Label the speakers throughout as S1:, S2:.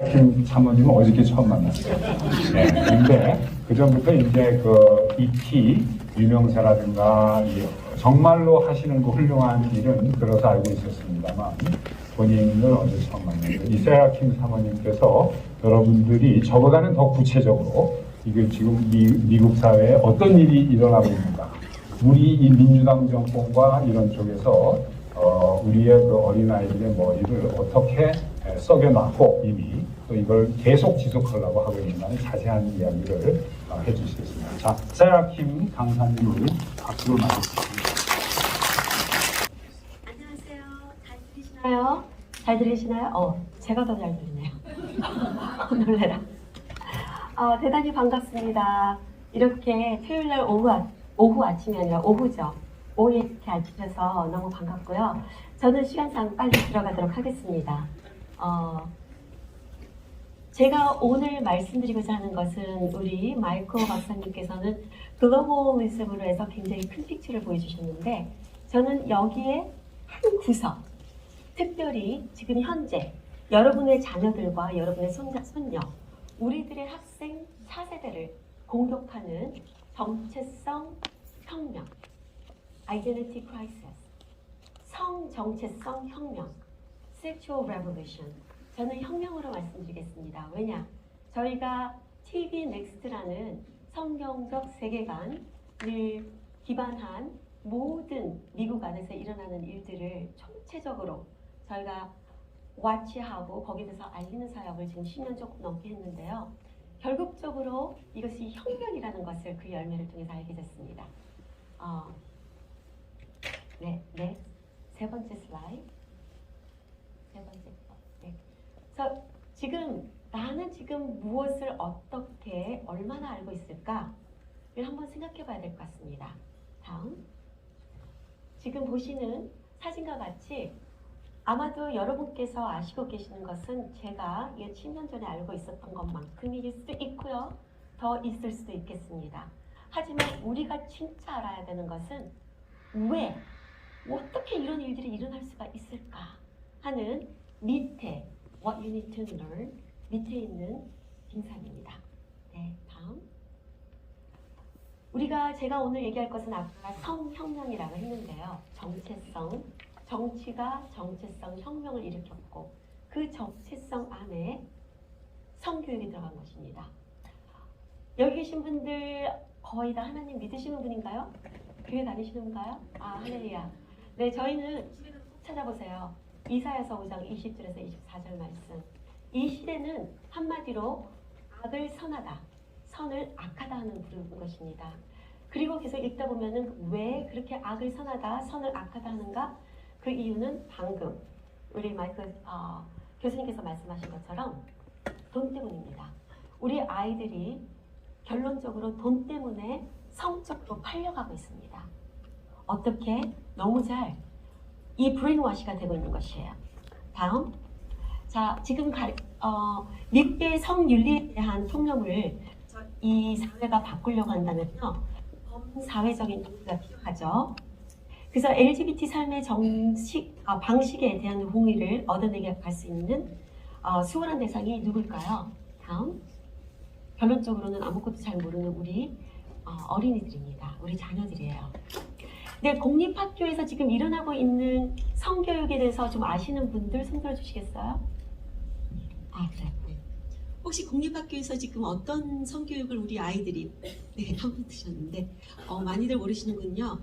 S1: 김 사모님은 어저께 처음 만났어요. 네, 근데 그 전부터 이제 그 EP 유명세라든가 정말로 하시는 그 훌륭한 일은 들어서 알고 있었습니다만 본인을 어제 처음 만났어요. 이세라킴 사모님께서 여러분들이 저보다는 더 구체적으로 이게 지금 미국 사회에 어떤 일이 일어나고 있는가, 우리 이 민주당 정권과 이런 쪽에서 우리의 그 어린아이들의 머리를 어떻게 썩여놨고 이미 또 이걸 계속 지속하려고 하고 있는 자세한 이야기를 해주시겠습니다. 자, 세라킴 강사님을 박수로 맞이했습니다.
S2: 안녕하세요. 잘 들리시나요? 잘 들리시나요? 제가 더 잘 들리네요. 놀래라. 대단히 반갑습니다. 이렇게 토요일날 오후 아침이 아니라 오후죠. 오후에 이렇게 앉으셔서 너무 반갑고요. 저는 시간상 빨리 들어가도록 하겠습니다. 제가 오늘 말씀드리고자 하는 것은 우리 마이코 박사님께서는 글로벌리즘으로 해서 굉장히 큰 픽처를 보여주셨는데 저는 여기에 한 구석, 특별히 지금 현재 여러분의 자녀들과 여러분의 손자, 손녀, 우리들의 학생 4세대를 공격하는 정체성 혁명, Identity Crisis, 성정체성 혁명, Sexual Revolution. 저는 혁명으로 말씀드리겠습니다. 왜냐? 저희가 TV Next라는 성경적 세계관을 기반한 모든 미국 안에서 일어나는 일들을 총체적으로 저희가 와치하고 거기에 대해서 알리는 사역을 지금 10년 조금 넘게 했는데요. 결국적으로 이것이 혁명이라는 것을 그 열매를 통해서 알게 됐습니다. 네. 세 번째 슬라이드. 그래서 지금 나는 지금 무엇을 어떻게 얼마나 알고 있을까를 한번 생각해 봐야 될 것 같습니다. 다음. 지금 보시는 사진과 같이 아마도 여러분께서 아시고 계시는 것은 제가 10년 전에 알고 있었던 것만큼일 수도 있고요. 더 있을 수도 있겠습니다. 하지만 우리가 진짜 알아야 되는 것은 왜, 어떻게 이런 일들이 일어날 수가 있을까 하는 밑에 What you need to learn 밑에 있는 빙산입니다. 네, 다음. 제가 오늘 얘기할 것은 아까 성혁명이라고 했는데요. 정치가 정체성 혁명을 일으켰고 그 정체성 안에 성교육이 들어간 것입니다. 여기 계신 분들 거의 다 하나님 믿으시는 분인가요? 교회 다니시는 분인가요? 할렐루야. 네, 저희는 집에서 꼭 찾아보세요. 이사야서 5장 20절에서 24절 말씀. 이 시대는 한마디로 악을 선하다, 선을 악하다 하는 부르는 것입니다. 그리고 계속 읽다 보면은 왜 그렇게 악을 선하다, 선을 악하다 하는가? 그 이유는 방금 우리 마이클 교수님께서 말씀하신 것처럼 돈 때문입니다. 우리 아이들이 결론적으로 돈 때문에 성적으로 팔려가고 있습니다. 어떻게? 너무 잘 이 브레인워시가 되고 있는 것이에요. 다음. 자, 지금 미국의 성윤리에 대한 통념을 이 사회가 바꾸려고 한다면요. 범사회적인 동기가 필요하죠. 그래서 LGBT 삶의 방식에 대한 홍의를 얻어내게 갈 수 있는 수월한 대상이 누굴까요? 다음. 결론적으로는 아무것도 잘 모르는 우리 어린이들입니다. 우리 자녀들이에요. 네, 공립학교에서 지금 일어나고 있는 성교육에 대해서 좀 아시는 분들 손 들어주시겠어요? 그래. 혹시 공립학교에서 지금 어떤 성교육을 우리 아이들이 한번 드셨는데 많이들 모르시는군요.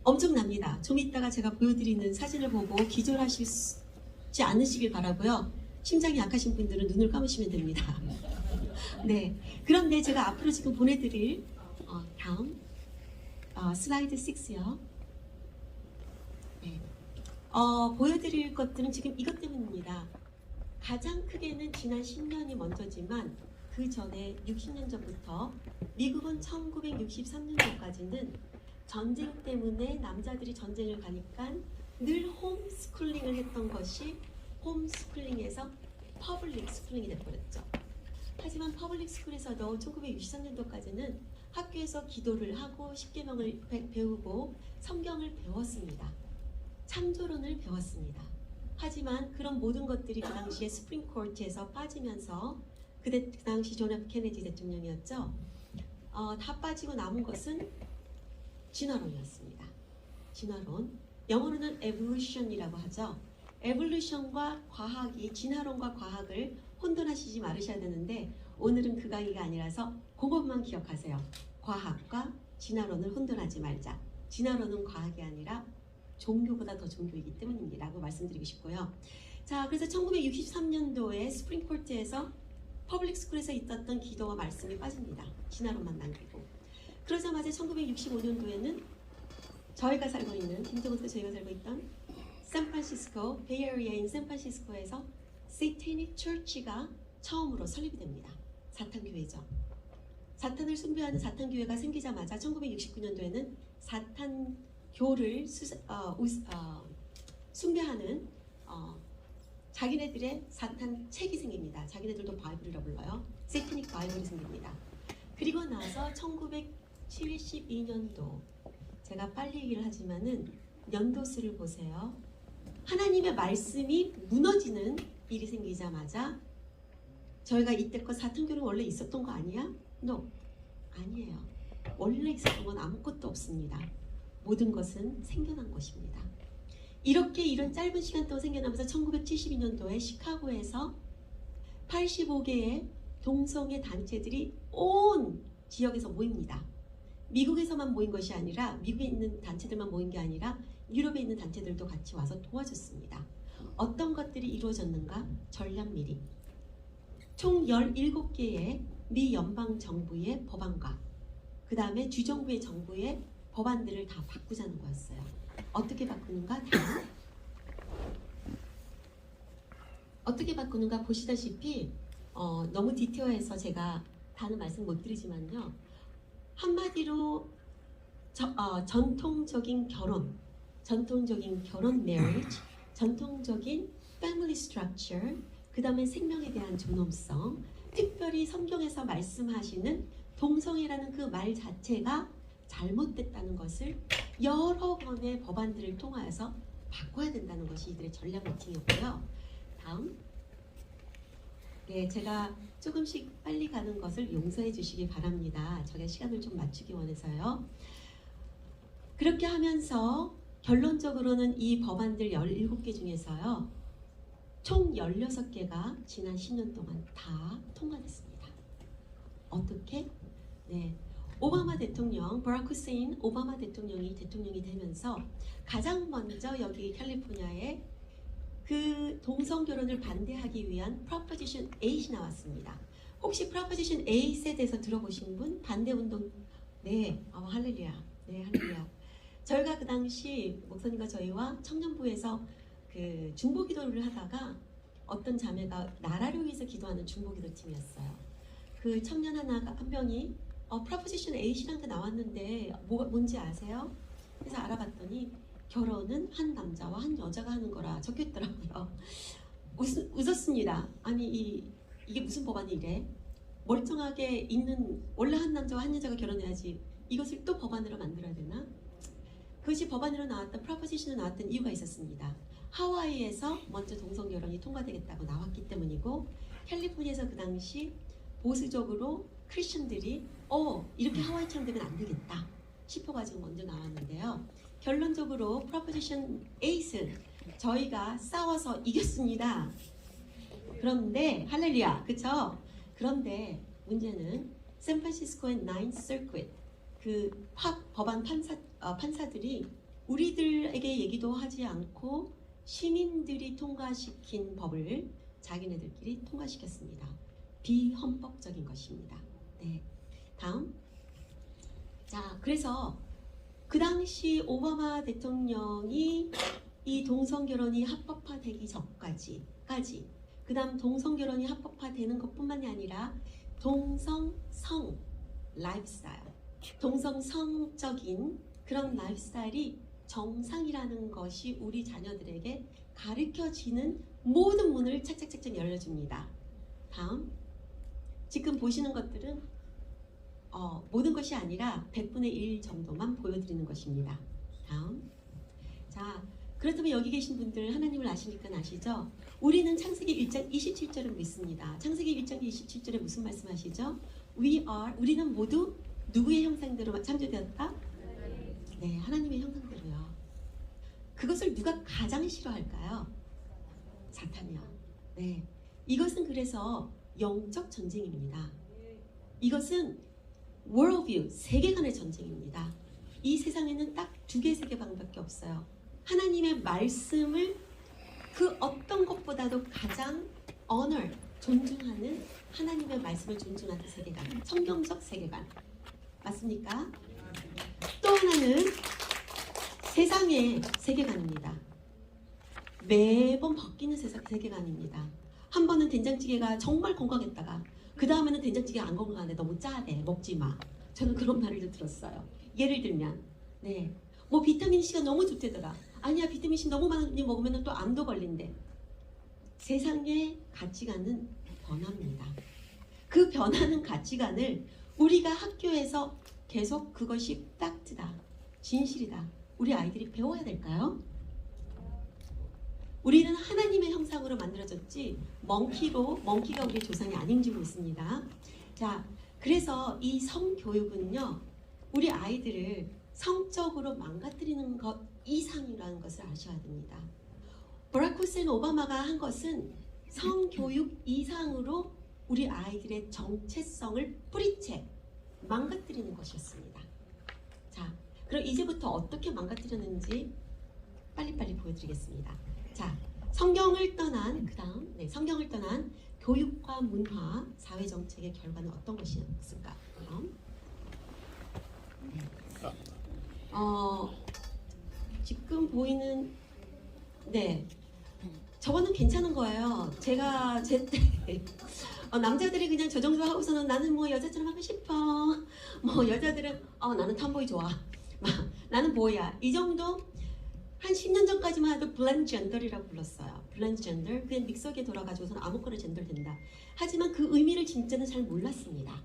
S2: 엄청납니다. 좀 이따가 제가 보여드리는 사진을 보고 기절하시지 않으시길 바라고요. 심장이 약하신 분들은 눈을 감으시면 됩니다. 네. 그런데 제가 앞으로 지금 보내드릴 다음 슬라이드 6요. 네. 보여드릴 것들은 지금 이것 때문입니다. 가장 크게는 지난 10년이 먼저지만 그 전에 60년 전부터 미국은 1963년도까지는 전쟁 때문에 남자들이 전쟁을 가니까 늘 홈스쿨링을 했던 것이 홈스쿨링에서 퍼블릭 스쿨링이 되어버렸죠. 하지만 퍼블릭 스쿨에서도 1963년도까지는 학교에서 기도를 하고 십계명을 배우고 성경을 배웠습니다. 창조론을 배웠습니다. 하지만 그런 모든 것들이 그 당시에 스프링 코트에서 빠지면서 그 당시 존 F 케네디 대통령이었죠. 다 빠지고 남은 것은 진화론이었습니다. 진화론. 영어로는 evolution이라고 하죠. 에볼루션과 과학이 진화론과 과학을 혼돈하시지 말으셔야 되는데 오늘은 그 강의가 아니라서 그것만 기억하세요. 과학과 진화론을 혼돈하지 말자. 진화론은 과학이 아니라 종교보다 더 종교이기 때문입니다. 라고 말씀드리고 싶고요. 자, 그래서 1963년도에 스프링 코트에서 퍼블릭 스쿨에서 있었던 기도와 말씀이 빠집니다. 진화론만 남기고. 그러자마자 1965년도에는 저희가 살고 있는 김정은도 저희가 살고 있던 샌프란시스코, 베이에리아인 샌프란시스코에서 세이테닉 처치가 처음으로 설립이 됩니다. 사탄교회죠. 사탄을 숭배하는 사탄교회가 생기자마자 1969년도에는 사탄교를 숭배하는 자기네들의 사탄 책이 생깁니다. 자기네들도 바이블이라고 불러요. 세이테닉 바이블이 생깁니다. 그리고 나서 1972년도 제가 빨리 얘기를 하지만은 연도수를 보세요. 하나님의 말씀이 무너지는 일이 생기자마자 저희가 이때껏 사탄교는 원래 있었던 거 아니야? No, 아니에요. 원래 있었던 건 아무것도 없습니다. 모든 것은 생겨난 것입니다. 이렇게 이런 짧은 시간 동안 생겨나면서 1972년도에 시카고에서 85개의 동성애 단체들이 온 지역에서 모입니다. 미국에서만 모인 것이 아니라 미국에 있는 단체들만 모인 게 아니라 유럽에 있는 단체들도 같이 와서 도와줬습니다. 어떤 것들이 이루어졌는가? 전략미리. 총 17개의 미 연방정부의 법안과 그 다음에 주정부의 정부의 법안들을 다 바꾸자는 거였어요. 어떻게 바꾸는가? 어떻게 바꾸는가 보시다시피 너무 디테일해서 제가 다는 말씀 못 드리지만요. 한마디로 전통적인 결혼 marriage, 전통적인 family structure, 그 다음에 생명에 대한 존엄성, 특별히 성경에서 말씀하시는 동성애라는 그 말 자체가 잘못됐다는 것을 여러 번의 법안들을 통하여서 바꿔야 된다는 것이 이들의 전략 미팅이었고요. 다음. 네, 제가 조금씩 빨리 가는 것을 용서해 주시기 바랍니다. 제가 시간을 좀 맞추기 원해서요. 그렇게 하면서 결론적으로는 이 법안들 17개 중에서요. 총 16개가 지난 10년 동안 다 통과됐습니다. 어떻게? 네, 오바마 대통령, 버락 후세인 오바마 대통령이 되면서 가장 먼저 여기 캘리포니아에 그 동성결혼을 반대하기 위한 프로포지션 8이 나왔습니다. 혹시 프로포지션 8에 대해서 들어보신 분? 반대운동? 네, 할렐루야. 네, 할렐루야. 저희가 그 당시 목사님과 저희와 청년부에서 그 중보기도를 하다가 어떤 자매가 나라를 위해서 기도하는 중보기도 팀이었어요. 그 청년 한 명이 프로포지션 8이라는 게 나왔는데 뭔지 아세요? 그래서 알아봤더니 결혼은 한 남자와 한 여자가 하는 거라 적혀있더라고요. 웃었습니다. 아니 이게 무슨 법안이 이래? 멀쩡하게 있는 원래 한 남자와 한 여자가 결혼해야지 이것을 또 법안으로 만들어야 되나? 그것이 법안으로 나왔던 프로포지션으로 나왔던 이유가 있었습니다. 하와이에서 먼저 동성결혼이 통과되겠다고 나왔기 때문이고 캘리포니아에서 그 당시 보수적으로 크리스천들이 이렇게 하와이처럼 되면 안 되겠다 싶어가지고 먼저 나왔는데요. 결론적으로 프로포지션 8은 저희가 싸워서 이겼습니다. 그런데 할렐루야, 그쵸? 그런데 문제는 샌프란시스코의 9th Circuit 그 법안 판사들이 우리들에게 얘기도 하지 않고 시민들이 통과시킨 법을 자기네들끼리 통과시켰습니다. 비헌법적인 것입니다. 네, 다음. 자, 그래서 그 당시 오바마 대통령이 이 동성결혼이 합법화되기 전까지 그 다음 동성결혼이 합법화되는 것뿐만이 아니라 동성성 라이프스타일, 동성성적인 그런 라이프스타일이 정상이라는 것이 우리 자녀들에게 가르쳐지는 모든 문을 착착착착 열려줍니다. 다음. 지금 보시는 것들은 모든 것이 아니라 100분의 1 정도만 보여드리는 것입니다. 다음. 자, 그렇다면 여기 계신 분들 하나님을 아시니까 아시죠? 우리는 창세기 1장 27절을 믿습니다. 창세기 1장 27절에 무슨 말씀하시죠? 우리는 모두 누구의 형상대로 창조되었다? 네, 하나님의 형상대로요. 그것을 누가 가장 싫어할까요? 사탄이요. 네, 이것은 그래서 영적 전쟁입니다. 이것은 worldview, 세계관의 전쟁입니다. 이 세상에는 딱 두 개의 세계관밖에 없어요. 하나님의 말씀을 그 어떤 것보다도 가장 honor, 존중하는 하나님의 말씀을 존중하는 세계관, 성경적 세계관. 맞습니까? 또 하나는 세상의 세계관입니다. 매번 바뀌는 세계관입니다. 한 번은 된장찌개가 정말 건강했다가 그 다음에는 된장찌개가 안 건강한데 너무 짜대, 먹지 마. 저는 그런 말을 들었어요. 예를 들면 뭐 비타민C가 너무 좋대더라. 아니야, 비타민C 너무 많이 먹으면 또 암도 걸린대. 세상의 가치관은 변합니다. 그 변하는 가치관을 우리가 학교에서 계속 그것이 팩트다, 진실이다, 우리 아이들이 배워야 될까요? 우리는 하나님의 형상으로 만들어졌지 멍키가 우리의 조상이 아닌 줄 믿습니다. 자, 그래서 이 성교육은요, 우리 아이들을 성적으로 망가뜨리는 것 이상이라는 것을 아셔야 됩니다. 버락 후세인 오바마가 한 것은 성교육 이상으로 우리 아이들의 정체성을 뿌리채 망가뜨리는 것이었습니다. 자, 그럼 이제부터 어떻게 망가뜨렸는지 빨리빨리 보여드리겠습니다. 자, 성경을 떠난 성경을 떠난 교육과 문화, 사회 정책의 결과는 어떤 것이었을까? 그럼 지금 보이는 저거는 괜찮은 거예요. 제가 제때 남자들이 그냥 저 정도 하고서는 나는 뭐 여자처럼 하고 싶어. 뭐 여자들은 나는 탐보이 좋아. 나는 뭐야. 이 정도 한 10년 전까지만 해도 블렌드 젠더이라고 불렀어요. 블렌드 젠더. 그냥 믹서기에 돌아가지고서는 아무거나 젠더 된다. 하지만 그 의미를 진짜는 잘 몰랐습니다.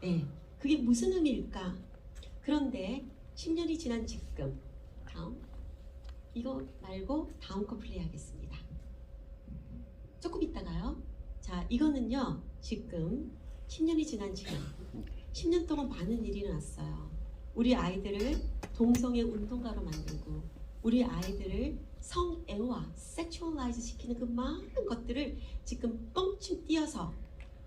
S2: 네, 그게 무슨 의미일까? 그런데 10년이 지난 지금 이거 말고 다음 거 플레이하겠습니다. 조금 있다가요. 자, 이거는요, 지금 10년이 지난 지금 10년 동안 많은 일이 일어났어요. 우리 아이들을 동성애 운동가로 만들고 우리 아이들을 성애화, 섹슈얼라이즈 시키는 그 많은 것들을 지금 뻥충 띄어서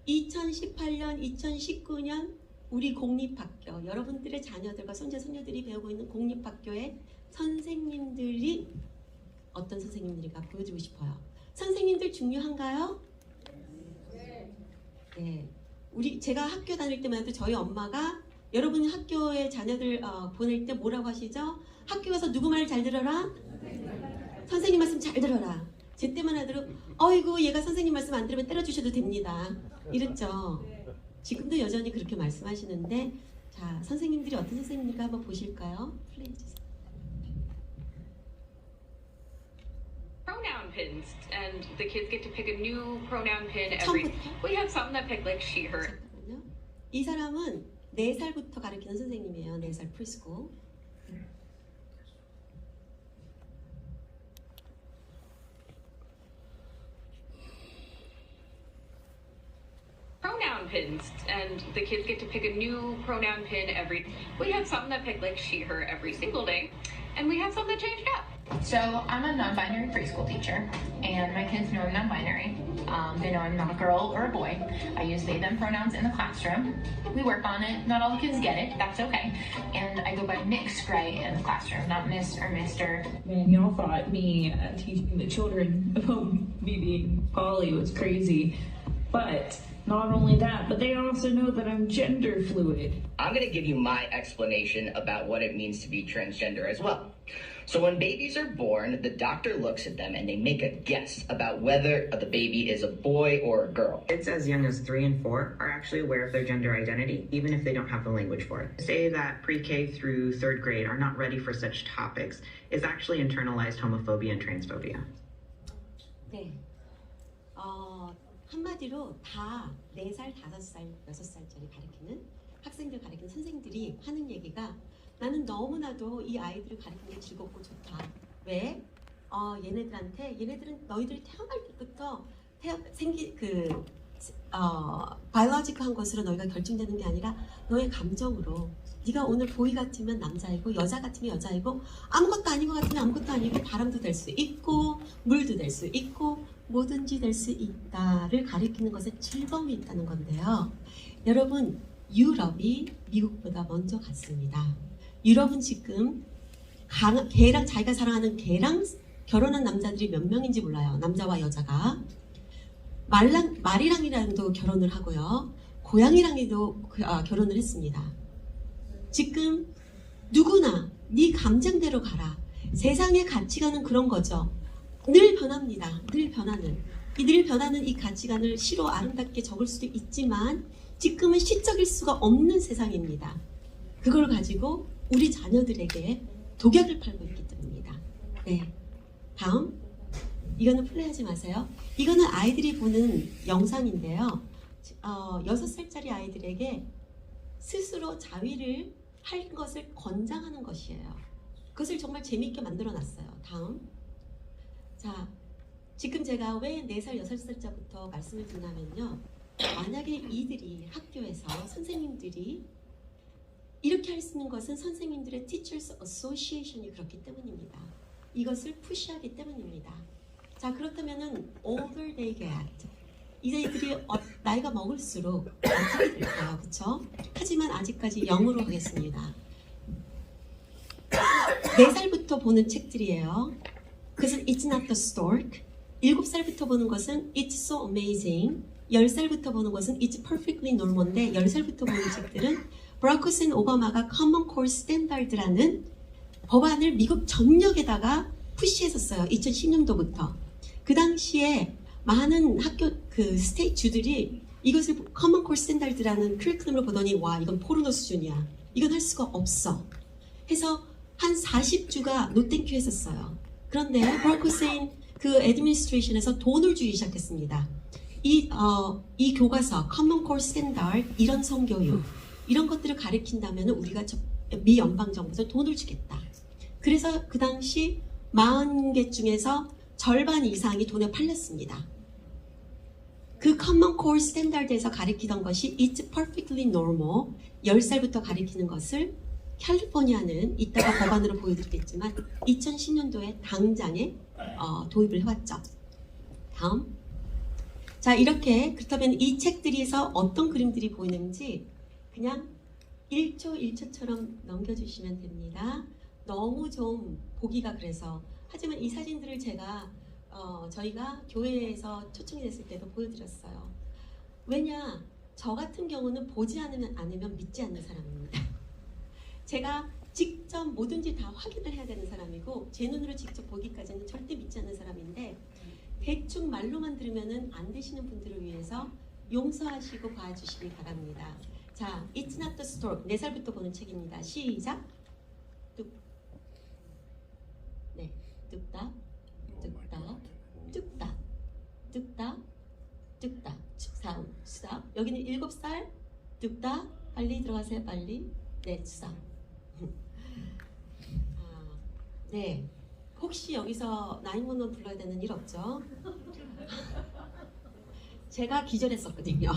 S2: 2018년, 2019년 우리 공립학교, 여러분들의 자녀들과 손자, 손녀들이 배우고 있는 공립학교의 선생님들이 어떤 선생님들인가 보여주고 싶어요. 선생님들 중요한가요? 네. 제가 학교 다닐 때만 해도 저희 엄마가 여러분 학교에 자녀들 보낼 때 뭐라고 하시죠? 학교 가서 누구 말 잘 들어라? 선생님 말씀 잘 들어라. 제 때만 하도록 어이구 얘가 선생님 말씀 안 들으면 때려주셔도 됩니다. 이랬죠. 지금도 여전히 그렇게 말씀하시는데, 자, 선생님들이 어떤 선생님인가 한번 보실까요? 플레이 주세요.
S3: Pronoun pins, and the kids get to pick a new pronoun pin every. We have some that pick like she, her.
S2: 잠깐만요. 이 사람은 4살부터 가르치는 선생님이에요. 4살 프리스쿨.
S3: Pronoun pins, and the kids get to pick a new pronoun pin every. We have some that pick like she, her every single day, and we have some that changed up.
S4: So I'm a non-binary preschool teacher, and my kids know I'm non-binary. They know I'm not a girl or a boy. I use they, them pronouns in the classroom. We work on it. Not all the kids get it. That's okay. And I go by Nick Scray in the classroom, not Miss or Mr.
S5: Man, y'all thought me teaching the children about me being poly was crazy. But not only that, but they also know that I'm gender fluid.
S6: I'm going to give you my explanation about what it means to be transgender as well. So when babies are born, the doctor looks at them and they make a guess about whether the baby is a boy or a girl.
S7: Kids as young as 3 and 4 are actually aware of their gender identity, even if they don't have the language for it. To say that pre-K through 3rd grade are not ready for such topics is actually internalized homophobia and transphobia.
S2: 네. 한마디로 다 4살, 5살, 6살짜리 가르치는 학생들 가르치는 선생님들이 하는 얘기가 나는 너무나도 이 아이들을 가르치는 게 즐겁고 좋다. 왜? 얘네들은 너희들이 태어날 때부터 바이올로지컬한 것으로 너희가 결정되는 게 아니라 너의 감정으로 네가 오늘 보이 같으면 남자이고 여자 같으면 여자이고 아무것도 아닌 것 같으면 아무것도 아니고 바람도 될 수 있고 물도 될 수 있고 뭐든지 될 수 있다를 가리키는 것에 즐거움이 있다는 건데요. 여러분, 유럽이 미국보다 먼저 갔습니다. 유럽은 지금 개랑, 자기가 사랑하는 개랑 결혼한 남자들이 몇 명인지 몰라요. 남자와 여자가. 말이랑이랑도 결혼을 하고요. 고양이랑도 결혼을 했습니다. 지금 누구나 네 감정대로 가라. 세상의 가치관은 그런 거죠. 늘 변합니다. 늘 변하는 이 가치관을 시로 아름답게 적을 수도 있지만 지금은 시적일 수가 없는 세상입니다. 그걸 가지고 우리 자녀들에게 독약을 팔고 있기 때문입니다. 네, 다음. 이거는 플레이하지 마세요. 이거는 아이들이 보는 영상인데요. 6살짜리 아이들에게 스스로 자위를 할 것을 권장하는 것이에요. 그것을 정말 재미있게 만들어놨어요. 다음. 자, 지금 제가 왜 4살, 6살짜리부터 말씀을 드리냐면요. 만약에 이들이 학교에서 선생님들이 이렇게 할 수 있는 것은 선생님들의 Teachers Association이 그렇기 때문입니다. 이것을 푸시하기 때문입니다. 자, 그렇다면은 older they get, 이들이 나이가 먹을수록 어떻게 될까요? 그쵸? 하지만 아직까지 0으로 하겠습니다. 4살부터 보는 책들이에요. 그것은 It's Not the Stork. 7살부터 보는 것은 It's So Amazing. 10살부터 보는 것은 It's Perfectly Normal인데 10살부터 보는 책들은 버락 후세인 오바마가 Common Core Standard라는 법안을 미국 전역에다가 푸시했었어요. 2010년도부터. 그 당시에 많은 학교 스테이트 주들이 이것을 Common Core Standard라는 커리큘럼을 보더니 와, 이건 포르노 수준이야. 이건 할 수가 없어. 해서 한 40주가 노땡큐 했었어요. 그런데 버락 후세인 애드미니스트레이션에서 돈을 주기 시작했습니다. 이 교과서 Common Core Standard, 이런 성교육 이런 것들을 가르친다면 우리가 미 연방정부에서 돈을 주겠다. 그래서 그 당시 40개 중에서 절반 이상이 돈에 팔렸습니다. 그 Common Core Standard에서 가르치던 것이 It's Perfectly Normal, 10살부터 가르치는 것을 캘리포니아는 이따가 법안으로 보여드리겠지만 2010년도에 당장에 도입을 해왔죠. 다음. 자, 이렇게 그렇다면 이 책들에서 어떤 그림들이 보이는지 그냥 1초 1초처럼 넘겨주시면 됩니다. 너무 좀 보기가 그래서. 하지만 이 사진들을 제가 저희가 교회에서 초청이 됐을 때도 보여드렸어요. 왜냐, 저 같은 경우는 보지 않으면 믿지 않는 사람입니다. 제가 직접 뭐든지 다 확인을 해야 되는 사람이고 제 눈으로 직접 보기까지는 절대 믿지 않는 사람인데 대충 말로만 들으면 안 되시는 분들을 위해서 용서하시고 봐주시기 바랍니다. 자, It's Not the Stork, 4살부터 보는 책입니다. 시작. 네, 뚝딱, 뚝딱, 뚝딱, 뚝딱, 뚝딱, 수다. 여기는 7살, 뚝딱, 빨리 들어가세요, 빨리. 네, 수다. 네, 혹시 여기서 911 불러야 되는 일 없죠? 제가 기절했었거든요.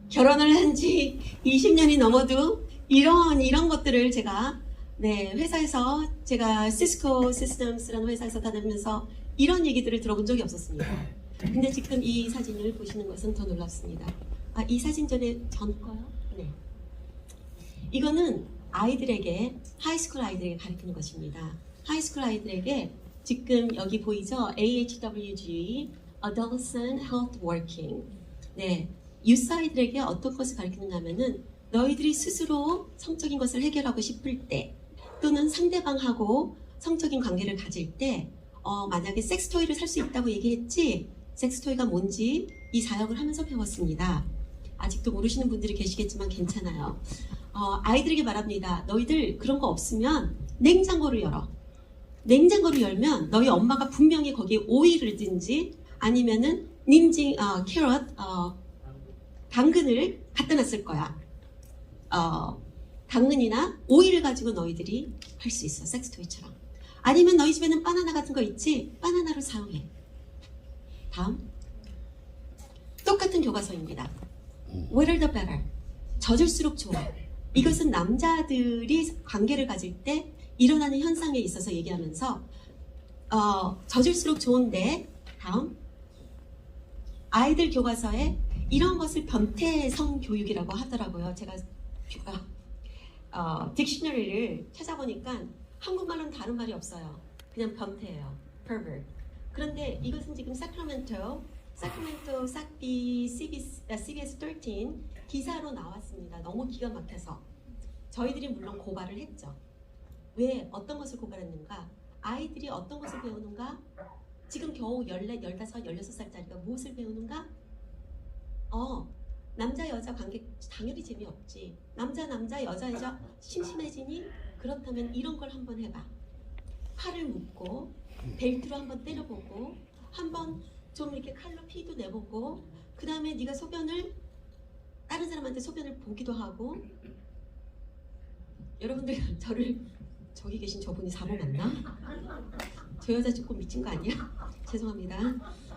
S2: 결혼을 한 지 20년이 넘어도 이런 것들을 제가 회사에서 제가 시스코 시스템스라는 회사에서 다니면서 이런 얘기들을 들어본 적이 없었습니다. 근데 지금 이 사진을 보시는 것은 더 놀랍습니다. 이 사진 전 거요? 네. 이거는 아이들에게, 하이스쿨 아이들에게 가르치는 것입니다. 하이스쿨 아이들에게 지금 여기 보이죠? AHWG, Adolescent Health Working. 네. 유스 아이들에게 어떤 것을 가르치는가 하면은 너희들이 스스로 성적인 것을 해결하고 싶을 때 또는 상대방하고 성적인 관계를 가질 때 만약에 섹스토이를 살 수 있다고 얘기했지, 섹스토이가 뭔지 이 사역을 하면서 배웠습니다. 아직도 모르시는 분들이 계시겠지만 괜찮아요. 아이들에게 말합니다. 너희들 그런 거 없으면 냉장고를 열어. 냉장고를 열면 너희 엄마가 분명히 거기에 오이를 든지 아니면은 캐럿, 당근을 갖다 놨을 거야. 당근이나 오이를 가지고 너희들이 할 수 있어. 섹스토이처럼. 아니면 너희 집에는 바나나 같은 거 있지? 바나나로 사용해. 다음. 똑같은 교과서입니다. Wetter the better. 젖을수록 좋아. 이것은 남자들이 관계를 가질 때 일어나는 현상에 있어서 얘기하면서 젖을수록 좋은데 다음. 아이들 교과서에 이런 것을 변태성 교육이라고 하더라고요. 제가 딕셔너리를 찾아보니까 한국말로는 다른 말이 없어요. 그냥 변태예요. pervert. 그런데 이것은 지금 사크라멘토 싹비 CBS 13 기사로 나왔습니다. 너무 기가 막혀서 저희들이 물론 고발을 했죠. 왜 어떤 것을 고발했는가? 아이들이 어떤 것을 배우는가? 지금 겨우 14, 15, 16살짜리가 무엇을 배우는가? 남자 여자 관계 당연히 재미없지. 남자 여자 심심해지니? 그렇다면 이런 걸 한번 해봐. 팔을 묶고 벨트로 한번 때려보고 한번 좀 이렇게 칼로 피도 내보고 그 다음에 네가 소변을 다른 사람한테 소변을 보기도 하고. 여러분들 저기 계신 저분이 사모 맞나? 저 여자 조금 미친 거 아니야? 죄송합니다.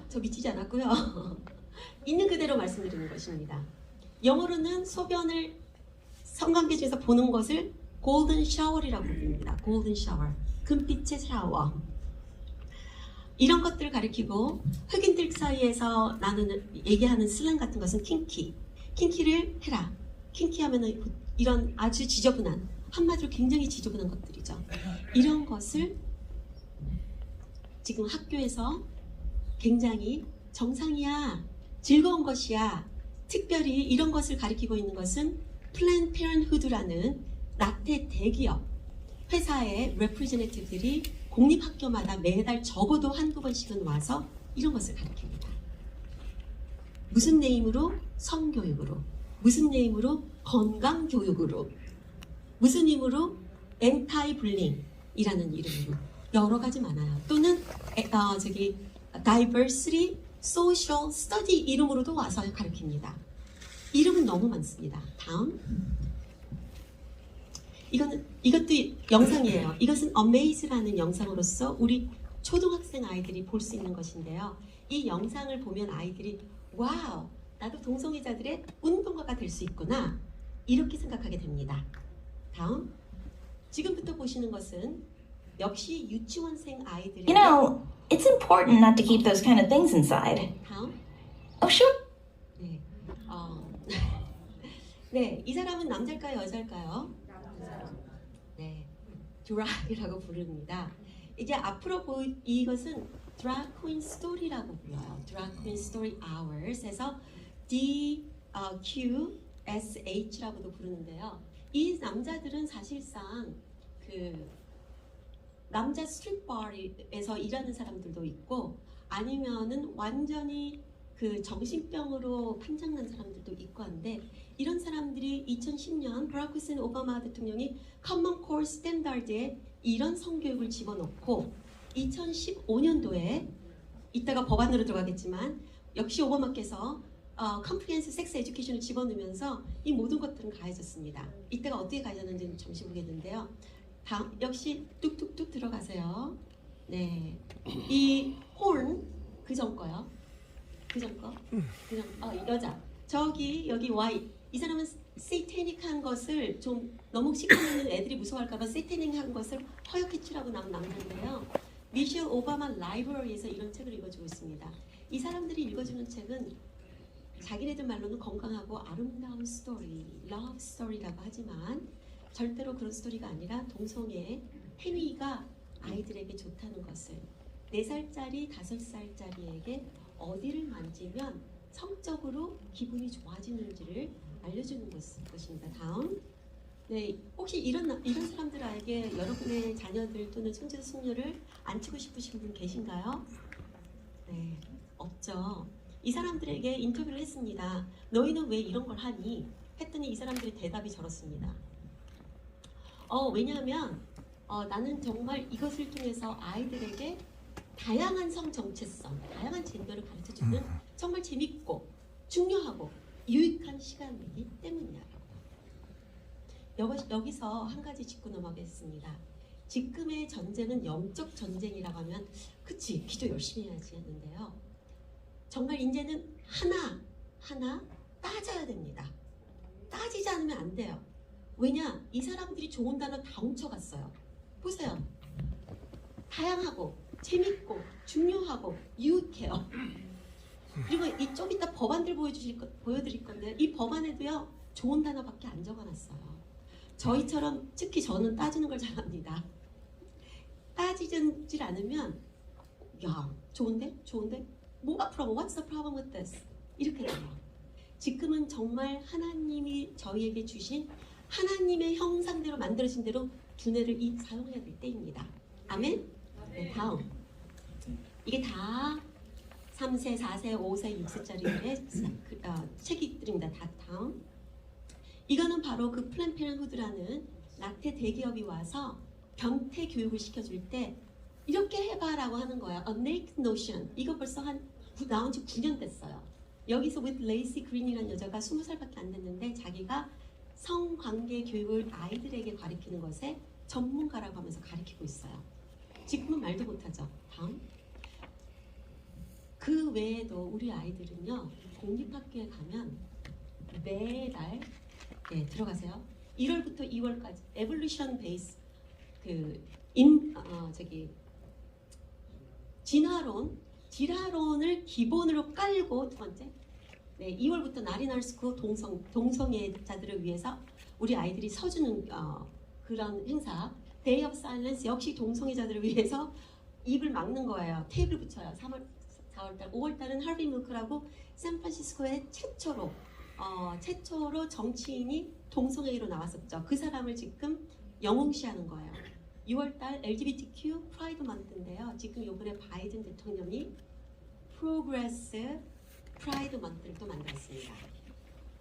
S2: 저 미치지 않았고요. 있는 그대로 말씀드리는 것입니다. 영어로는 소변을 성관계 중에서 보는 것을 골든 샤워이라고 부릅니다. 골든 샤워, 금빛의 샤워. 이런 것들을 가리키고 흑인들 사이에서 얘기하는 슬랭 같은 것은 kinky를 해라. kinky하면은 이런 아주 지저분한, 한마디로 굉장히 지저분한 것들이죠. 이런 것을 지금 학교에서 굉장히 정상이야, 즐거운 것이야. 특별히 이런 것을 가리키고 있는 것은 플랜 페런후드라는 낙태 대기업 회사의 레프리제네티브들이 공립학교마다 매달 적어도 한두 번씩은 와서 이런 것을 가르칩니다. 무슨 네임으로? 성교육으로. 무슨 네임으로? 건강교육으로. 무슨 힘으로? 엔타이 불링이라는 이름으로. 여러 가지 많아요. 또는 Diversity Social Study 이름으로도 와서 가르칩니다. 이름은 너무 많습니다. 다음. 이것도 영상이에요. 이것은 Amaze라는 영상으로서 우리 초등학생 아이들이 볼 수 있는 것인데요. 이 영상을 보면 아이들이 와우, 나도 동성애자들의 운동가가 될 수 있구나, 이렇게 생각하게 됩니다. 다음. 지금부터 보시는 것은 역시 유치원생 아이들의
S8: You know, it's important not to keep those kind of things inside.
S2: 다음.
S8: Oh, sure.
S2: 네. 네, 이 사람은 남자일까요, 여자일까요? 네, 드락이라고 부릅니다. 이제 앞으로 이것은 Drag Queen Story라고 불러요. Drag Queen Story Hours에서 DQSH라고도 부르는데요. 이 남자들은 사실상 그 남자 스트릿바에서 일하는 사람들도 있고, 아니면은 완전히 그 정신병으로 판정난 사람들도 있고 한데, 이런 사람들이 2010년 버락 후세인 오바마 대통령이 커먼 콜 스탠다드에 이런 성교육을 집어넣고 2015년도에 이따가 법안으로 들어가겠지만 역시 오바마께서 컴프리hensive 섹스 에듀케이션을 집어넣으면서 이 모든 것들은 가해졌습니다. 이때가 어떻게 가해졌는지는 잠시 보겠는데요. 다음, 역시 뚝뚝뚝 들어가세요. 네, 이 홀 그전 거요. 그전 거. 여자. 여기 Y. 이 사람은 세이테닉한 것을 좀 너무 시키면 애들이 무서워할까봐 세이테닉한 것을 허옇게 칠하고 나온 남자인데요. 미셸 오바마 라이브러리에서 이런 책을 읽어주고 있습니다. 이 사람들이 읽어주는 책은 자기네들 말로는 건강하고 아름다운 스토리, 러브 스토리라고 하지만 절대로 그런 스토리가 아니라 동성애 행위가 아이들에게 좋다는 것을, 4살짜리, 5살짜리에게 어디를 만지면 성적으로 기분이 좋아지는지를 알려주는 것입니다. 다음. 네, 혹시 이런 사람들에게 여러분의 자녀들 또는 손주 손녀를 안치고 싶으신 분 계신가요? 네, 없죠. 이 사람들에게 인터뷰를 했습니다. 너희는 왜 이런 걸 하니? 했더니 이 사람들의 대답이 저렇습니다. 왜냐하면 나는 정말 이것을 통해서 아이들에게 다양한 성 정체성, 다양한 젠더를 가르쳐주는 정말 재밌고 중요하고 유익한 시간이기 때문이야. 여기서 한 가지 짚고 넘어가겠습니다. 지금의 전쟁은 영적 전쟁이라고 하면 그치 기도 열심히 해야지 했는데요. 정말 이제는 하나 따져야 됩니다. 따지지 않으면 안 돼요. 왜냐? 이 사람들이 좋은 단어 다 훔쳐갔어요. 보세요. 다양하고 재밌고 중요하고 유익해요. 그리고 이 좀 이따 법안들 보여드릴 건데 이 법안에도요 좋은 단어밖에 안 적어놨어요. 저희처럼 특히 저는 따지는 걸 잘합니다. 따지질 않으면 야 좋은데? 뭐가 problem? What's the problem with this? 이렇게 돼요. 지금은 정말 하나님이 저희에게 주신 하나님의 형상대로 만들어진 대로 두뇌를 사용해야 될 때입니다. 아멘? 네, 다음. 이게 다 3세, 4세, 5세, 6세짜리의 책들입니다. 다음. 이거는 바로 그 플랜 페런후드라는 낙태 대기업이 와서 변태 교육을 시켜줄 때 이렇게 해봐라고 하는 거야. A naked notion. 이거 벌써 나온 지 9년 됐어요. 여기서 with 레이시 그린이라는 여자가 20살밖에 안 됐는데 자기가 성관계 교육을 아이들에게 가르치는 것에 전문가라고 하면서 가르치고 있어요. 지금은 말도 못하죠. 다음. 그 외에도 우리 아이들은요. 공립학교에 가면 매달 들어가세요. 1월부터 2월까지 에볼루션 베이스 진화론을 기본으로 깔고 두 번째 2월부터 나리널스쿨 동성애자들을 위해서 우리 아이들이 서주는 그런 행사 Day of Silence 역시 동성애자들을 위해서 입을 막는 거예요. 테이블 붙여요. 3월, 4월달, 5월달은 하비 밀크라고 샌프란시스코의 최초로 정치인이 동성애로 나왔었죠. 그 사람을 지금 영웅시하는 거예요. 6월달 LGBTQ 프라이드 만드인데요. 지금 이번에 바이든 대통령이 프로그레스 프라이드 만드를 또 만들었습니다.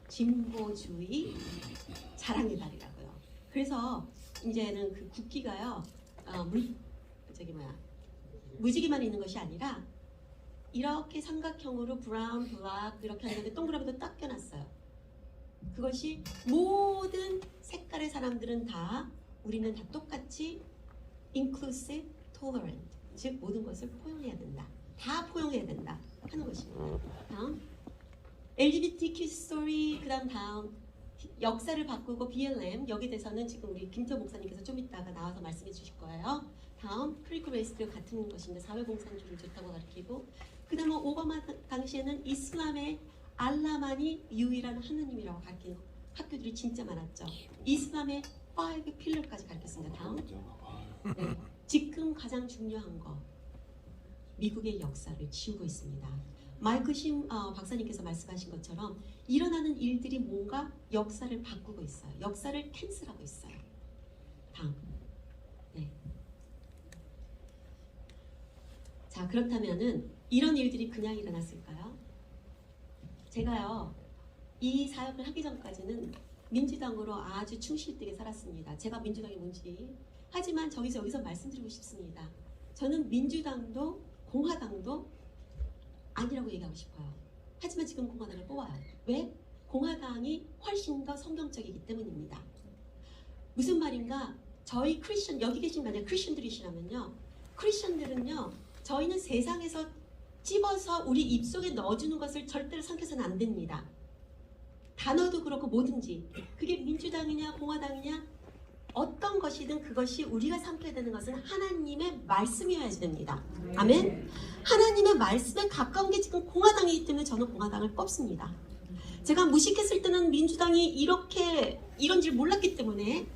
S2: 진보주의 자랑의 달이라고요. 그래서 이제는 그 국기가요. 무지개만 있는 것이 아니라 이렇게 삼각형으로 브라운, 블랙 이렇게 하는데 동그라미도 딱 껴놨어요. 그것이 모든 색깔의 사람들은 우리는 다 똑같이 inclusive, tolerant, 즉 모든 것을 포용해야 된다. 다 포용해야 된다 하는 것입니다. 다음 LGBTQ 스토리 다음 역사를 바꾸고 BLM 여기 대해서는 지금 우리 김태호 목사님께서 좀 이따가 나와서 말씀해 주실 거예요. 다음 크리티컬 레이스도 같은 것인데 사회공산주의를 좋다고 가르치고 그 다음에 오바마 당시에는 이슬람의 알라만이 유일한 하느님이라고 가르치는 학교들이 진짜 많았죠. 이슬람의 5 필러까지 가르쳤습니다. 다음 지금 가장 중요한 거 미국의 역사를 지우고 있습니다. 마이클 심 박사님께서 말씀하신 것처럼 일어나는 일들이 뭔가 역사를 바꾸고 있어요. 역사를 캔슬하고 있어요. 다음. 자, 그렇다면은 이런 일들이 그냥 일어났을까요? 제가요 이 사역을 하기 전까지는 민주당으로 아주 충실되게 살았습니다. 제가 민주당이 뭔지 하지만 여기서 말씀드리고 싶습니다. 저는 민주당도 공화당도 아니라고 얘기하고 싶어요. 하지만 지금 공화당을 뽑아요. 왜? 공화당이 훨씬 더 성경적이기 때문입니다. 무슨 말인가? 저희 크리스천 여기 계신 만약 크리스천들이시라면요. 크리스천들은요. 저희는 세상에서 찝어서 우리 입속에 넣어주는 것을 절대로 삼켜서는 안 됩니다. 단어도 그렇고 뭐든지 그게 민주당이냐 공화당이냐 어떤 것이든 그것이 우리가 삼켜야 되는 것은 하나님의 말씀이어야 됩니다. 아멘? 하나님의 말씀에 가까운 게 지금 공화당이기 때문에 저는 공화당을 뽑습니다. 제가 무식했을 때는 민주당이 이런 줄 몰랐기 때문에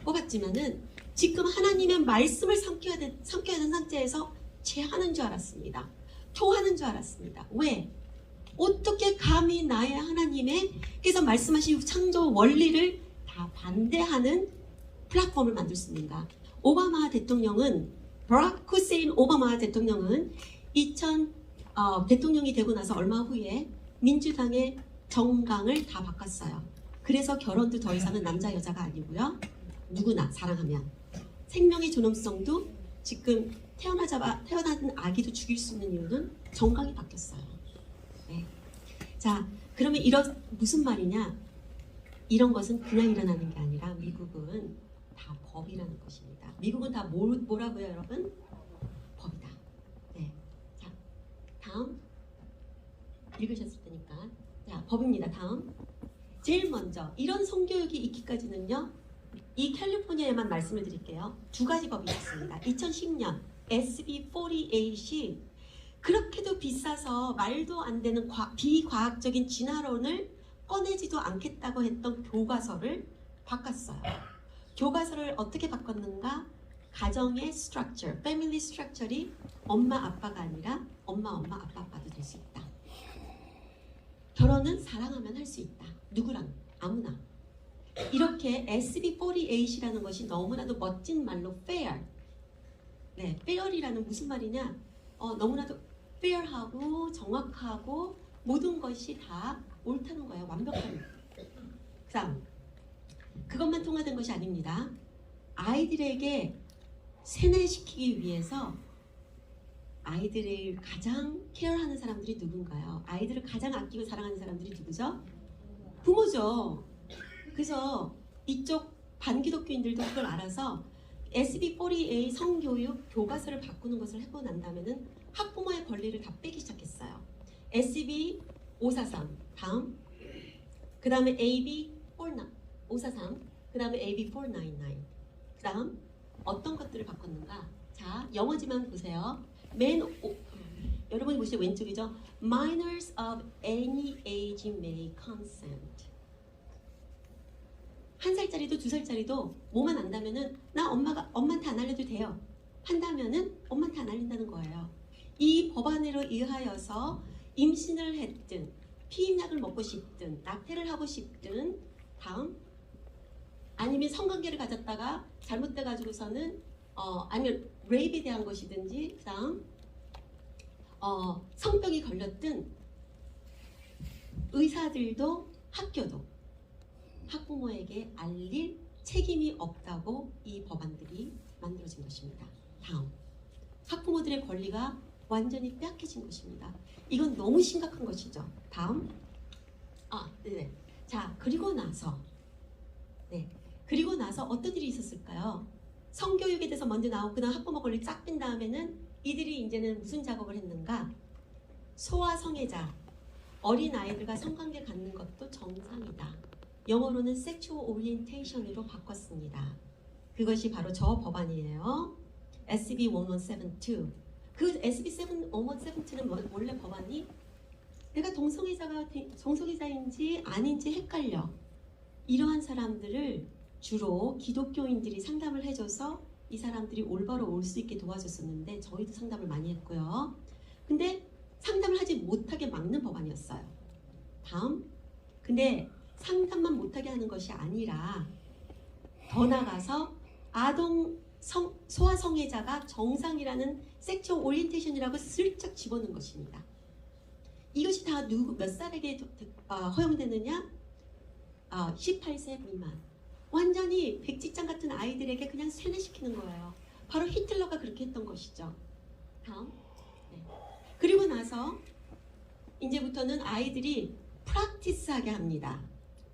S2: 뽑았지만은 지금 하나님의 말씀을 삼켜야 되는 상태에서 제하는 줄 알았습니다. 토하는 줄 알았습니다. 왜? 어떻게 감히 나의 하나님께서 말씀하신 창조 원리를 다 반대하는 플랫폼을 만들었습니다. 오바마 대통령은 버락 후세인 오바마 대통령은 대통령이 되고 나서 얼마 후에 민주당의 정강을 다 바꿨어요. 그래서 결혼도 더 이상은 남자 여자가 아니고요. 누구나 사랑하면 생명의 존엄성도 지금 태어난 아기도 죽일 수 있는 이유는 정강이 바뀌었어요. 네. 자, 그러면 무슨 말이냐? 이런 것은 그냥 일어나는 게 아니라 미국은 다 법이라는 것입니다. 미국은 다 뭐라고요, 여러분? 법이다. 네. 자, 다음 읽으셨을 테니까. 자, 법입니다. 다음. 제일 먼저 이런 성교육이 있기까지는요. 이 캘리포니아에만 말씀을 드릴게요. 두 가지 법이 있습니다. 2010년 SB48이 그렇게도 비싸서 말도 안 되는 비과학적인 진화론을 꺼내지도 않겠다고 했던 교과서를 바꿨어요. 교과서를 어떻게 바꿨는가? 가정의 스트럭처, 패밀리 스트럭처리 엄마 아빠가 아니라 엄마 아빠 아빠도 될 수 있다. 결혼은 사랑하면 할 수 있다. 누구랑? 아무나. 이렇게 SB48이라는 것이 너무나도 멋진 말로 fair. 네, fair이라는 무슨 말이냐? 너무나도 fair하고 정확하고 모든 것이 다 옳다는 거예요. 완벽한. 그 다음, 그것만 통과된 것이 아닙니다. 아이들에게 세뇌시키기 위해서 아이들을 가장 케어하는 사람들이 누군가요? 아이들을 가장 아끼고 사랑하는 사람들이 누구죠? 부모죠. 그래서 이쪽 반기독교인들도 그걸 알아서 SB48 성교육 교과서를 바꾸는 것을 해보고 난 다음에는 학부모의 권리를 다 빼기 시작했어요. SB543 다음, 그 다음에 AB543, 그 다음에 AB499, 그 다음 어떤 것들을 바꿨는가? 자, 영어지만 보세요. 여러분이 보시죠. 왼쪽이죠. Minors of any age may consent. 1살짜리도 2살짜리도 뭐만 안다면은 나 엄마한테 안 알려도 돼요. 한다면은 엄마한테 안 알린다는 거예요. 이 법안으로 의하여서 임신을 했든 피임약을 먹고 싶든 낙태를 하고 싶든 다음 아니면 성관계를 가졌다가 잘못돼 가지고서는 아니면 레이프에 대한 것이든지 그 다음 성병이 걸렸든 의사들도 학교도 학부모에게 알릴 책임이 없다고 이 법안들이 만들어진 것입니다. 다음, 학부모들의 권리가 완전히 빼앗겨진 것입니다. 이건 너무 심각한 것이죠. 다음, 네네. 자, 그리고 나서 어떤 일이 있었을까요? 성교육에 대해서 먼저 나오고 그다음 학부모 권리 쫙 뺀 다음에는 이들이 이제는 무슨 작업을 했는가? 소아성애자, 어린 아이들과 성관계 갖는 것도 정상이다. 영어로는 Sexual Orientation으로 바꿨습니다. 그것이 바로 저 법안이에요. SB1172. 그 SB1172는 원래 법안이 내가 동성애자인지 아닌지 헷갈려. 이러한 사람들을 주로 기독교인들이 상담을 해줘서 이 사람들이 올바로 올 수 있게 도와줬었는데 저희도 상담을 많이 했고요. 근데 상담을 하지 못하게 막는 법안이었어요. 다음, 근데 상담만 못하게 하는 것이 아니라 더 나아가서 소아성애자가 정상이라는 섹슈얼 오리엔테이션이라고 슬쩍 집어넣은 것입니다. 이것이 다 몇 살에게 허용되느냐? 18세 미만. 완전히 백지장 같은 아이들에게 그냥 세뇌시키는 거예요. 바로 히틀러가 그렇게 했던 것이죠. 다음. 네. 그리고 나서 이제부터는 아이들이 프랙티스하게 합니다.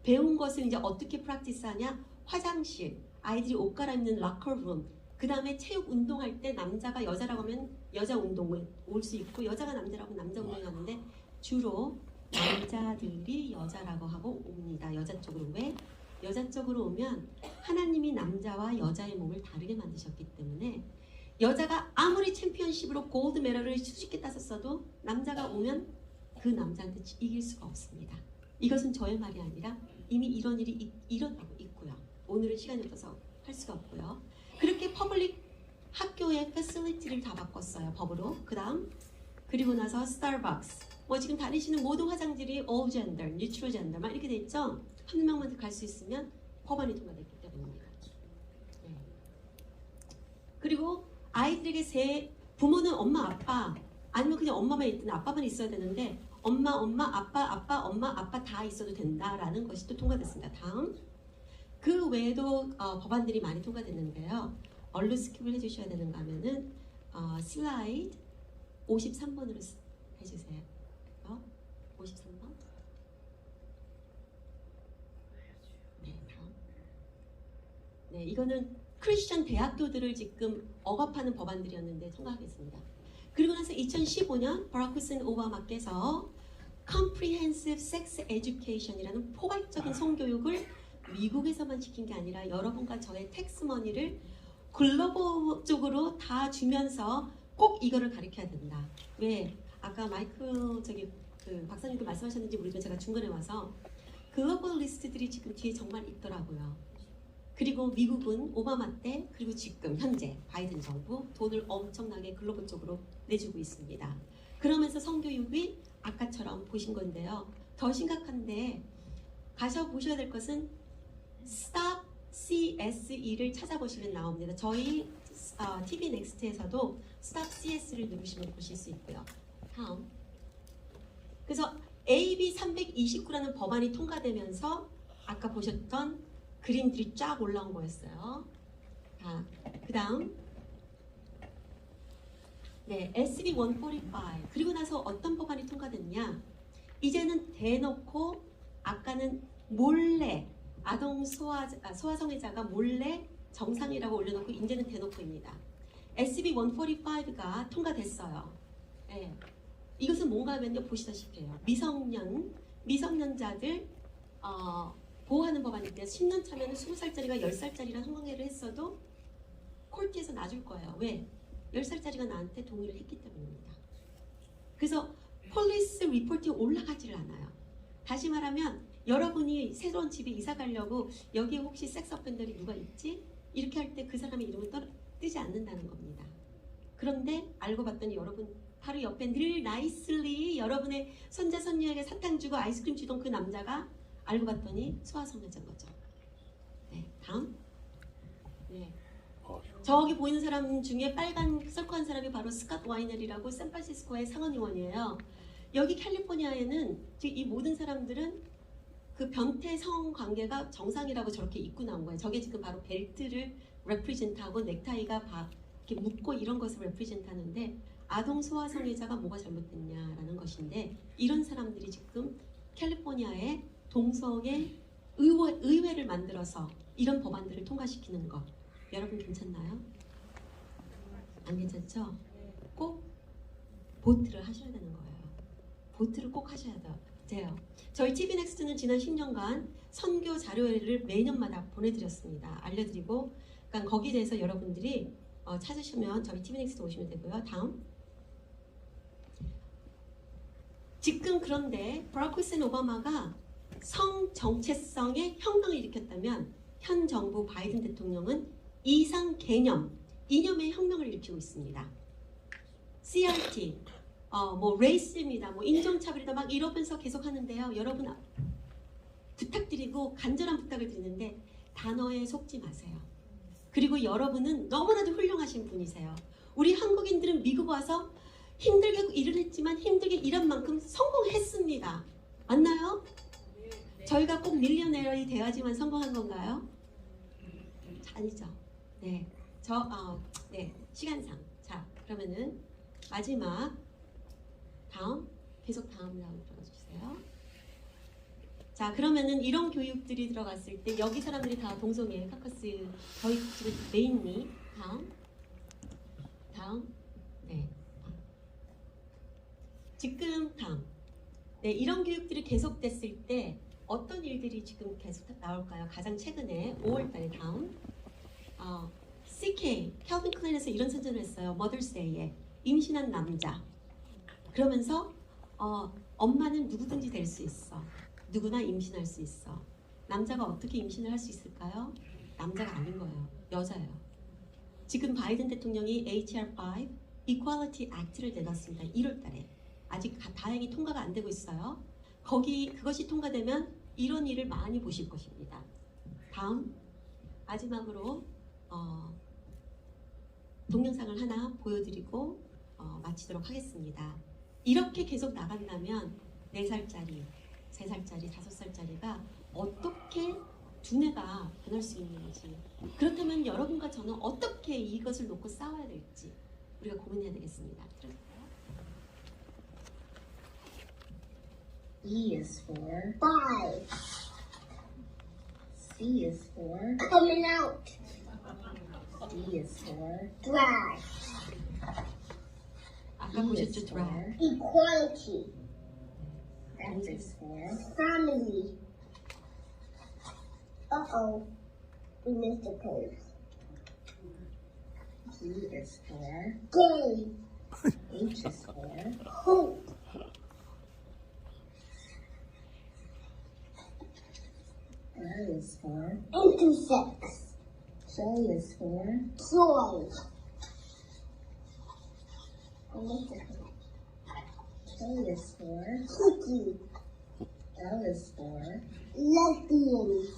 S2: 배운 것을 이제 어떻게 프랙티스하냐? 화장실, 아이들이 옷 갈아입는 락커룸, 그 다음에 체육 운동할 때 남자가 여자라고 하면 여자 운동을 올 수 있고 여자가 남자라고 하면 남자 운동을 하는데 주로 남자들이 여자라고 하고 옵니다. 여자 쪽으로. 왜? 여자 쪽으로 오면 하나님이 남자와 여자의 몸을 다르게 만드셨기 때문에 여자가 아무리 챔피언십으로 골드 메달을 수십 개 땄었어도 남자가 오면 그 남자한테 이길 수가 없습니다. 이것은 저의 말이 아니라 이미 이런 일이 일어나고 있고요. 오늘은 시간이 없어서 할 수가 없고요. 그렇게 퍼블릭 학교의 패실리티를 다 바꿨어요. 법으로. 그 다음 그리고 나서 스타벅스 지금 다니시는 모든 화장실이 all gender, neutral gender 막 이렇게 돼 있죠. 한 명만 갈 수 있으면 법안이 통과됐기 때문입니다. 네. 그리고 아이들에게 부모는 엄마 아빠 아니면 그냥 엄마만 있든 아빠만 있어야 되는데 엄마 아빠 다 있어도 된다라는 것이 또 통과됐습니다. 다음 그 외에도 법안들이 많이 통과됐는데요. 얼른 스킵을 해주셔야 되는가 하면은 슬라이드 53번으로 해주세요. 53번. 네, 다음. 네, 이거는 크리스천 대학교들을 지금 억압하는 법안들이었는데 통과하겠습니다. 그리고 나서 2015년 버락 후세인 오바마께서 Comprehensive Sex Education이라는 포괄적인 성교육을 미국에서만 시킨 게 아니라 여러분과 저의 텍스머니를 글로벌적으로 다 주면서 꼭 이거를 가르쳐야 된다. 왜? 아까 마이크 그 박사님도 말씀하셨는지 모르지만 제가 중간에 와서 글로벌리스트들이 지금 뒤에 정말 있더라고요. 그리고 미국은 오바마 때 그리고 지금 현재 바이든 정부 돈을 엄청나게 글로벌 쪽으로 내주고 있습니다. 그러면서 성교육이 아까처럼 보신 건데요. 더 심각한데 가셔 보셔야 될 것은 Stop CSE를 찾아보시면 나옵니다. 저희 TV 넥스트에서도 Stop CS를 누르시면 보실 수 있고요. 다음. 그래서 AB 329라는 법안이 통과되면서 아까 보셨던 그림들이 쫙 올라온 거였어요. 그 다음 네, SB 145 그리고 나서 어떤 법안이 통과됐냐, 이제는 대놓고 아까는 몰래 아동 소아성애자가 몰래 정상이라고 올려놓고 이제는 대놓고입니다. SB 145가 통과됐어요. 네. 이것은 뭔가 하면요, 보시다시피요. 미성년자들 보호하는 법안인데 10년 차면 20살짜리가 10살짜리랑 성관계를 했어도 콜트에서 놔줄 거예요. 왜? 10살짜리가 나한테 동의를 했기 때문입니다. 그래서 폴리스 리포트에 올라가지를 않아요. 다시 말하면 여러분이 새로운 집에 이사 가려고 여기에 혹시 섹스 어펜더리 누가 있지? 이렇게 할 때 그 사람의 이름은 뜨지 않는다는 겁니다. 그런데 알고 봤더니 여러분 바로 옆에 늘 나이슬리 여러분의 손자 손녀에게 사탕 주고 아이스크림 주던 그 남자가 알고 봤더니 소아성애자인 거죠. 네, 다음. 네. 저기 보이는 사람 중에 빨간 서크한 사람이 바로 스캇 와이너리라고 샌프란시스코의 상원의원이에요. 여기 캘리포니아에는 지금 이 모든 사람들은 그 변태 성관계가 정상이라고 저렇게 입고 나온 거예요. 저게 지금 바로 벨트를 레프리젠트하고 넥타이가 이렇게 묶고 이런 것을 레프리젠트하는데 아동 소아성애자가 뭐가 잘못됐냐라는 것인데, 이런 사람들이 지금 캘리포니아의 동성애 의회를 만들어서 이런 법안들을 통과시키는 것, 여러분 괜찮나요? 안 괜찮죠? 꼭 보트를 하셔야 되는 거예요. 보트를 꼭 하셔야 돼요. 저희 TV 넥스트는 지난 10년간 선교 자료를 매년마다 보내드렸습니다. 알려드리고, 그러니까 거기에 대해서 여러분들이 찾으시면 저희 TV 넥스트 오시면 되고요. 다음. 지금 그런데 버락 후세인 오바마가 성 정체성의 혁명을 일으켰다면 현 정부 바이든 대통령은 이상 개념, 이념의 혁명을 일으키고 있습니다. CRT, 레이스입니다, 인종차별이다 막 이러면서 계속 하는데요. 여러분 부탁드리고 간절한 부탁을 드리는데 단어에 속지 마세요. 그리고 여러분은 너무나도 훌륭하신 분이세요. 우리 한국인들은 미국 와서 힘들게 일을 했지만 힘들게 일한 만큼 성공했습니다. 맞나요? 저희가 꼭 밀리어네어이 돼야지만 성공한 건가요? 아니죠. 네, 네, 시간상. 자, 그러면은 마지막 다음, 계속 다음 라운드 들어주세요. 자, 그러면은 이런 교육들이 들어갔을 때 여기 사람들이 다 동성애 카커스 저희 지금 메인리 다음, 네, 지금 다음. 네, 이런 교육들이 계속됐을 때 어떤 일들이 지금 계속 나올까요? 가장 최근에 5월달에 다음. CK, 캘빈 클라인에서 이런 선전을 했어요. Mother's Day에 임신한 남자. 그러면서 엄마는 누구든지 될 수 있어. 누구나 임신할 수 있어. 남자가 어떻게 임신을 할 수 있을까요? 남자가 아닌 거예요. 여자예요. 지금 바이든 대통령이 HR5 Equality Act를 내놨습니다. 1월달에. 아직 다행히 통과가 안 되고 있어요. 그것이 통과되면 이런 일을 많이 보실 것입니다. 다음, 마지막으로 동영상을 하나 보여드리고 마치도록 하겠습니다. 이렇게 계속 나간다면 4살짜리, 3살짜리, 5살짜리가 어떻게 두뇌가 변할 수 있는지, 그렇다면 여러분과 저는 어떻게 이것을 놓고 싸워야 될지 우리가 고민해야 되겠습니다.
S9: E is for 5. C is for coming out. D is for drive.
S2: 아까 보셨죠? drive.
S9: Equality. F is for family. Uh-oh. We missed the page. G is for gay. H is for hope. I is for intersex. J is for joy. K is for cookie. L is for lesbians.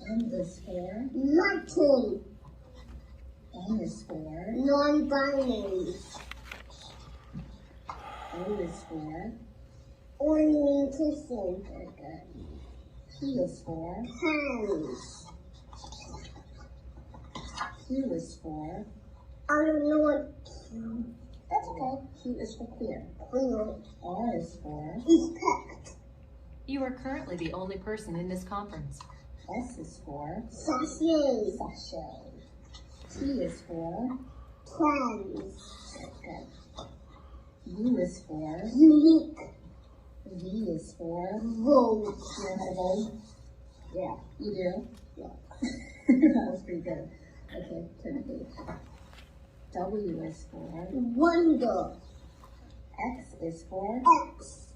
S9: M is for Latin. N is for non-binary. O is for orientation. P is for hands. Q is for I don't know what Q. That's okay. Q is for queer. Queer. R is for respect.
S10: You are currently the only person in this conference.
S9: S is for sachet. Sachet. T is for trans. Okay. U is for unique. V is for vogue. You know how to vogue? Yeah. You do? Yeah. That was pretty good. Okay, turn the page. W is for wonder. X is for X.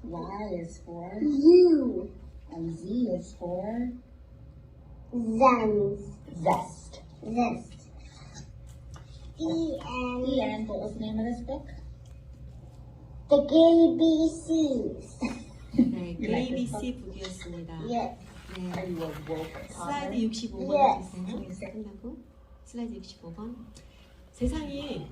S9: Y is for you. And Z is for Zens. Zest. Zest. And what was the name of this book? The ABCs.
S2: 네, ABC 북이었습니다.
S9: Yes.
S2: 네.
S9: Are you a woke
S2: 슬라이드
S9: toddler?
S2: 65번
S9: Yes.
S2: 해주세요. 끝나고 슬라이드 65번. 세상이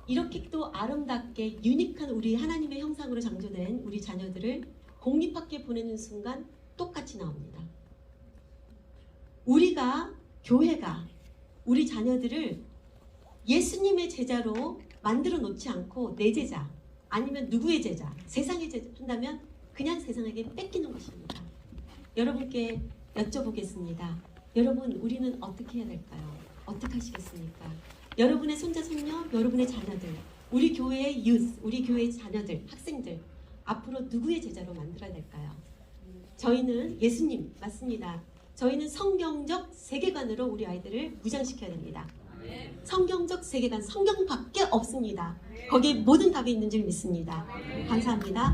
S2: 이렇게 또 아름답게 유니크한 우리 하나님의 형상으로 창조된 우리 자녀들을 공립학교에 보내는 순간 똑같이 나옵니다. 우리가 교회가 우리 자녀들을 예수님의 제자로 만들어 놓지 않고 내 제자 아니면 누구의 제자, 세상의 제자 한다면 그냥 세상에게 뺏기는 것입니다. 여러분께 여쭤보겠습니다. 여러분, 우리는 어떻게 해야 될까요? 어떻게 하시겠습니까? 여러분의 손자, 손녀, 여러분의 자녀들, 우리 교회의 유스, 우리 교회의 자녀들, 학생들 앞으로 누구의 제자로 만들어야 될까요? 저희는 예수님 맞습니다. 저희는 성경적 세계관으로 우리 아이들을 무장시켜야 됩니다. 성경적 세계관, 성경밖에 없습니다. 거기에 모든 답이 있는 줄 믿습니다. 감사합니다.